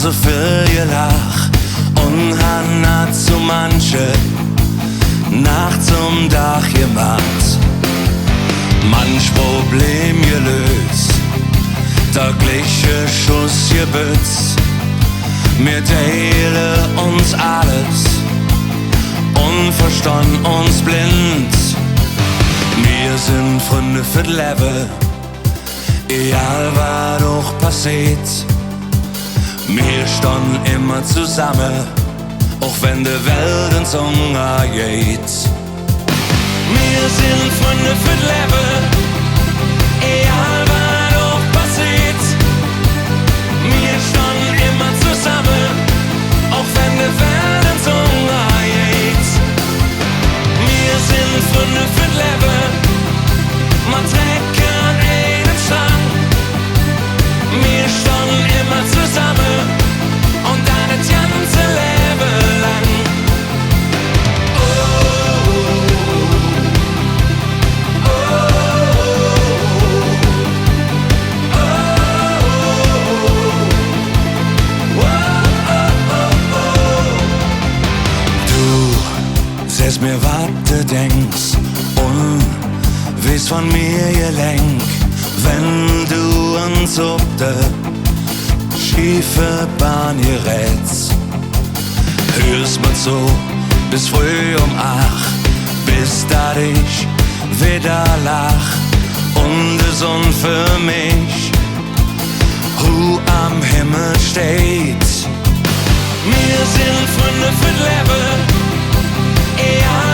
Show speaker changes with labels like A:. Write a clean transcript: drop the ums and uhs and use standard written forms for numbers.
A: so viel Gelach und han hat so manche Nacht zum Dach gemacht. Manch Problem gelöst, tägliche Schuss gebützt. Wir teilen uns alles, unverstand uns blind. Wir sind Freunde für das Leben, egal was doch passiert. Wir standen immer zusammen, auch wenn die Welt ins Hunger geht. Wir sind Freunde für das Leben, egal was doch passiert. Wir standen immer zusammen, auch wenn die Welt ins Hunger geht. Wir sind Freunde für das Leben, man trägt einen Strang. Wir standen immer zusammen und dann das ganze Leben lang. Sehst mir, was du denkst und weißt von mir gelenk, wenn du uns auf der schiefe Bahn gerätst. Hörst mir zu bis früh um 8, bis da ich wieder lach und die Sonne für mich am Himmel steht. Wir sind Freunde für das Leben, egal